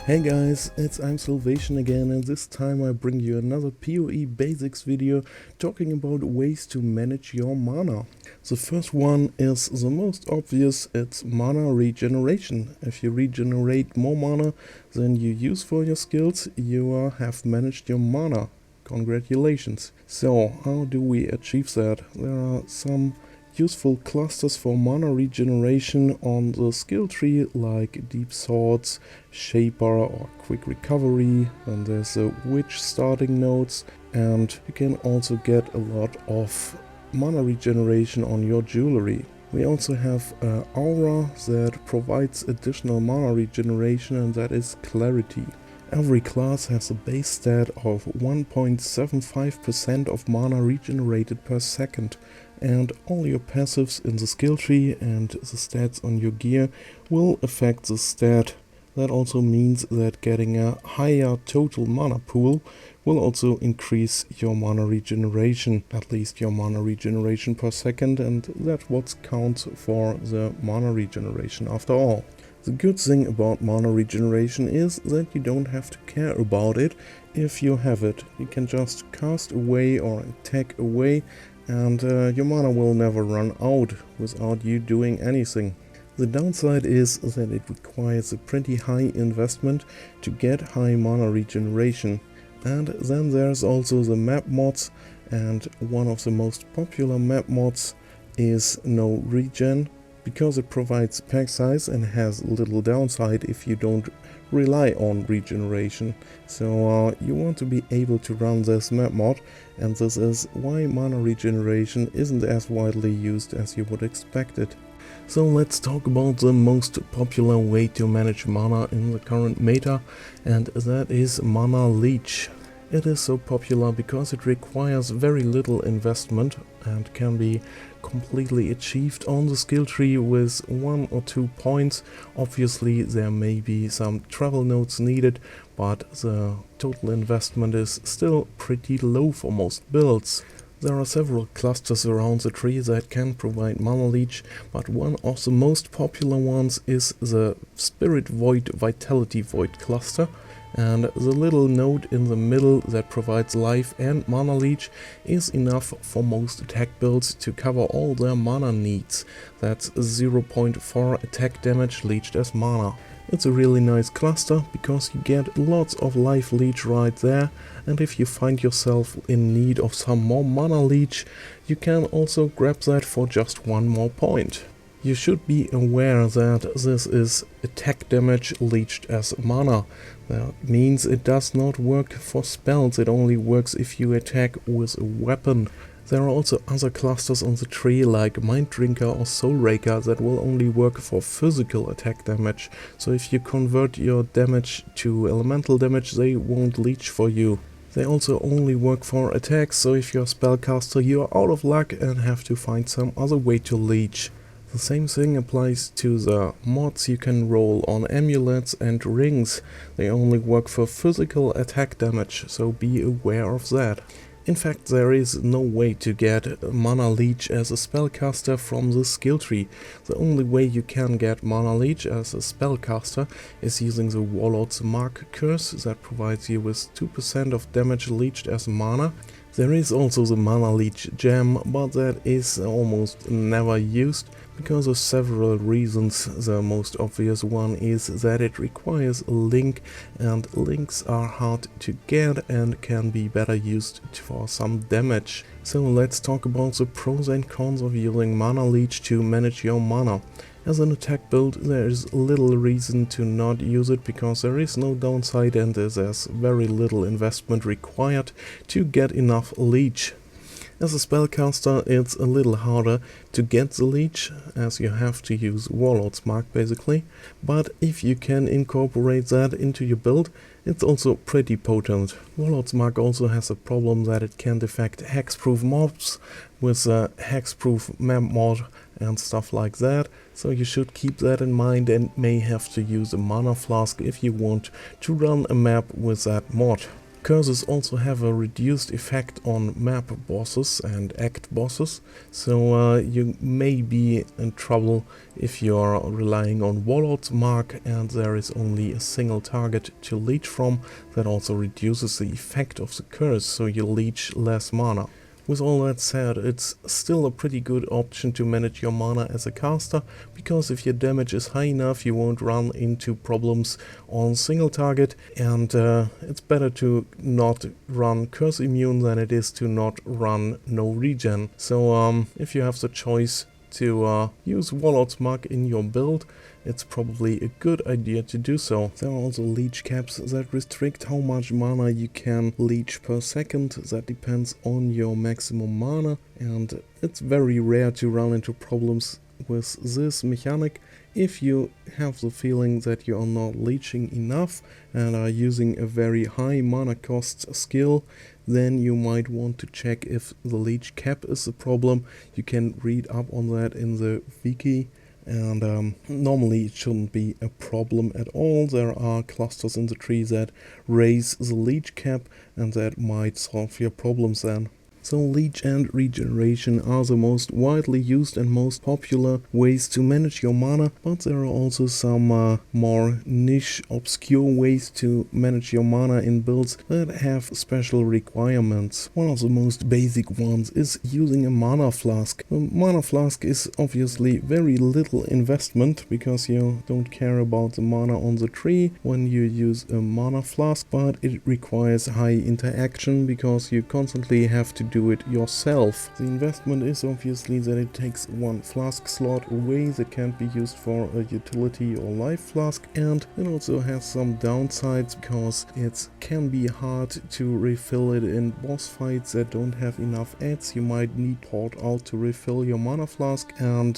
Hey guys, I'm Salvation again, and this time I bring you another PoE basics video talking about ways to manage your mana. The first one is the most obvious, it's mana regeneration. If you regenerate more mana than you use for your skills, you have managed your mana. Congratulations. So, how do we achieve that? There are some useful clusters for mana regeneration on the skill tree, like Deep Swords, Shaper or Quick Recovery. Then there's the Witch starting nodes, and you can also get a lot of mana regeneration on your jewelry. We also have Aura that provides additional mana regeneration, and that is Clarity. Every class has a base stat of 1.75% of mana regenerated per second, and all your passives in the skill tree and the stats on your gear will affect the stat. That also means that getting a higher total mana pool will also increase your mana regeneration, at least your mana regeneration per second, and that's what counts for the mana regeneration after all. The good thing about mana regeneration is that you don't have to care about it if you have it. You can just cast away or attack away, and your mana will never run out without you doing anything. The downside is that it requires a pretty high investment to get high mana regeneration. And then there's also the map mods, and one of the most popular map mods is No Regen, because it provides pack size and has little downside if you don't rely on regeneration. So you want to be able to run this map mod, and this is why mana regeneration isn't as widely used as you would expect it. So let's talk about the most popular way to manage mana in the current meta, and that is Mana Leech. It is so popular because it requires very little investment and can be completely achieved on the skill tree with 1 or 2 points. Obviously there may be some travel nodes needed, but the total investment is still pretty low for most builds. There are several clusters around the tree that can provide Mana Leech, but one of the most popular ones is the Spirit Void Vitality Void cluster. And the little node in the middle that provides life and mana leech is enough for most attack builds to cover all their mana needs. That's 0.4 attack damage leeched as mana. It's a really nice cluster because you get lots of life leech right there, and if you find yourself in need of some more mana leech, you can also grab that for just 1 more point. You should be aware that this is attack damage leeched as mana. That means it does not work for spells, it only works if you attack with a weapon. There are also other clusters on the tree like Mind Drinker or Soul Raker that will only work for physical attack damage, so if you convert your damage to elemental damage they won't leech for you. They also only work for attacks, so if you're a spellcaster you are out of luck and have to find some other way to leech. The same thing applies to the mods you can roll on amulets and rings. They only work for physical attack damage, so be aware of that. In fact, there is no way to get Mana Leech as a spellcaster from the skill tree. The only way you can get Mana Leech as a spellcaster is using the Warlord's Mark curse that provides you with 2% of damage leeched as mana. There is also the Mana Leech gem, but that is almost never used because of several reasons. The most obvious one is that it requires a link, and links are hard to get and can be better used for some damage. So let's talk about the pros and cons of using Mana Leech to manage your mana. As an attack build there is little reason to not use it because there is no downside and there's very little investment required to get enough leech. As a spellcaster it's a little harder to get the leech, as you have to use Warlord's Mark basically, but if you can incorporate that into your build it's also pretty potent. Warlord's Mark also has a problem that it can't affect hexproof mobs with a hexproof map mod and stuff like that, so you should keep that in mind and may have to use a mana flask if you want to run a map with that mod. Curses also have a reduced effect on map bosses and act bosses, so you may be in trouble if you're relying on Warlord's Mark and there is only a single target to leech from. That also reduces the effect of the curse, so you leech less mana. With all that said, it's still a pretty good option to manage your mana as a caster, because if your damage is high enough you won't run into problems on single target, and it's better to not run curse immune than it is to not run no regen. So if you have the choice to use Warlord's Mark in your build, it's probably a good idea to do so. There are also leech caps that restrict how much mana you can leech per second. That depends on your maximum mana, and it's very rare to run into problems with this mechanic. If you have the feeling that you are not leeching enough and are using a very high mana cost skill, then you might want to check if the leech cap is the problem. You can read up on that in the wiki, and normally it shouldn't be a problem at all. There are clusters in the tree that raise the leech cap, and that might solve your problems then. So Leech and Regeneration are the most widely used and most popular ways to manage your mana, but there are also some more niche, obscure ways to manage your mana in builds that have special requirements. One of the most basic ones is using a mana flask. The mana flask is obviously very little investment, because you don't care about the mana on the tree when you use a mana flask, but it requires high interaction because you constantly have to do it yourself. The investment is obviously that it takes one flask slot away that can't be used for a utility or life flask, and it also has some downsides because it can be hard to refill it in boss fights that don't have enough adds. You might need port out to refill your mana flask, and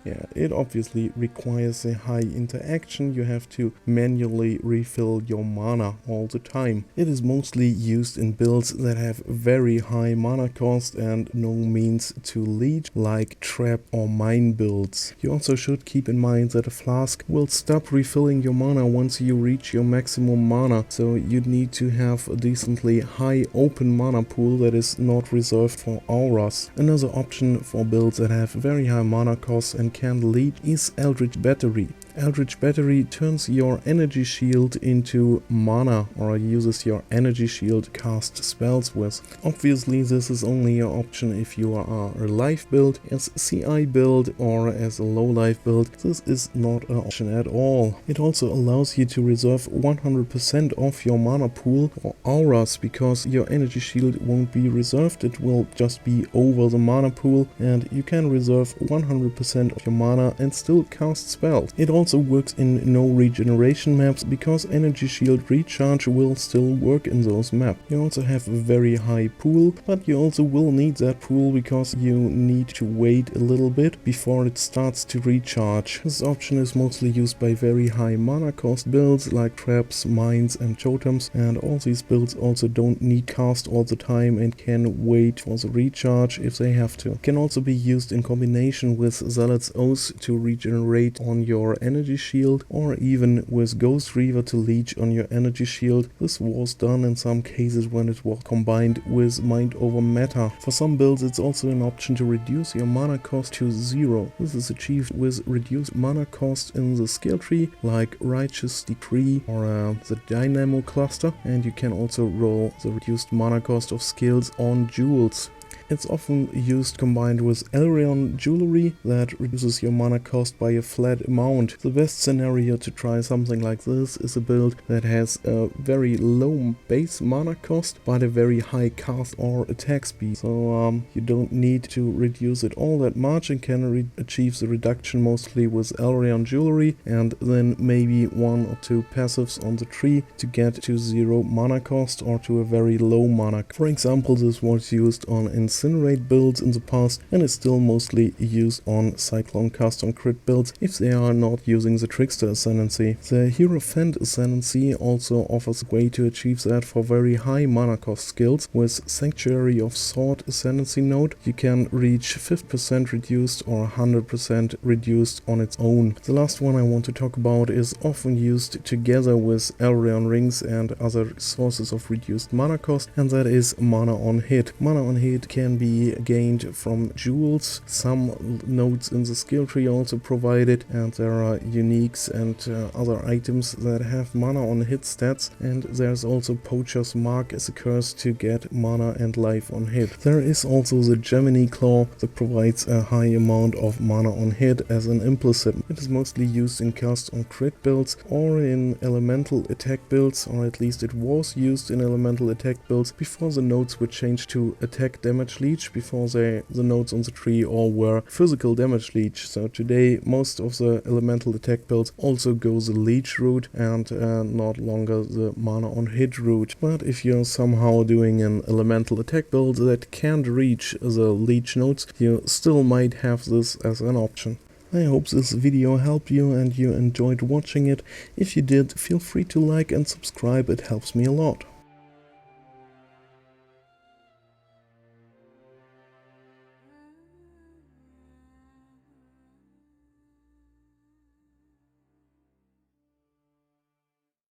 yeah, it obviously requires a high interaction. You have to manually refill your mana all the time. It is mostly used in builds that have very high mana cost and no means to leech, like trap or mine builds. You also should keep in mind that a flask will stop refilling your mana once you reach your maximum mana, so you need to have a decently high open mana pool that is not reserved for auras. Another option for builds that have very high mana costs and can leech is Eldritch Battery. Eldritch Battery turns your energy shield into mana, or uses your energy shield cast spells with. Obviously this is only an option if you are a life build. As CI build or as a low life build, this is not an option at all. It also allows you to reserve 100% of your mana pool for auras, because your energy shield won't be reserved, it will just be over the mana pool, and you can reserve 100% of your mana and still cast spells. It also works in no regeneration maps, because energy shield recharge will still work in those maps. You also have a very high pool, but you also will need that pool because you need to wait a little bit before it starts to recharge. This option is mostly used by very high mana cost builds like traps, mines and totems, and all these builds also don't need cast all the time and can wait for the recharge if they have to. It can also be used in combination with Zealot's Oath to regenerate on your energy shield, or even with Ghost Reaver to leech on your energy shield. This was done in some cases when it was combined with Mind Over Matter. For some builds it's also an option to reduce your mana cost to 0. This is achieved with reduced mana cost in the skill tree like Righteous Decree or the Dynamo cluster, and you can also roll the reduced mana cost of skills on jewels. It's often used combined with Elrion jewelry that reduces your mana cost by a flat amount. The best scenario to try something like this is a build that has a very low base mana cost but a very high cast or attack speed. So you don't need to reduce it all that much and can achieve the reduction mostly with Elrion jewelry, and then maybe 1 or 2 passives on the tree to get to 0 mana cost or to a very low mana. For example, this was used on Incinerate builds in the past and is still mostly used on Cyclone custom crit builds if they are not using the Trickster Ascendancy. The Hierophant Ascendancy also offers a way to achieve that for very high mana cost skills. With Sanctuary of Sword Ascendancy node, you can reach 50% reduced or 100% reduced on its own. The last one I want to talk about is often used together with Elrion Rings and other sources of reduced mana cost, and that is Mana on Hit. Mana on Hit can be gained from jewels. Some nodes in the skill tree also provide it, and there are uniques and other items that have Mana on Hit stats, and there's also Poacher's Mark as a curse to get mana and life on hit. There is also the Gemini Claw that provides a high amount of mana on hit as an implicit. It is mostly used in cast on crit builds or in elemental attack builds, or at least it was used in elemental attack builds before the nodes were changed to attack damage leech, before the nodes on the tree all were physical damage leech. So today most of the elemental attack builds also go the leech route and not longer the mana on hit route. But if you're somehow doing an elemental attack build that can't reach the leech nodes, you still might have this as an option. I hope this video helped you and you enjoyed watching it. If you did, feel free to like and subscribe, it helps me a lot.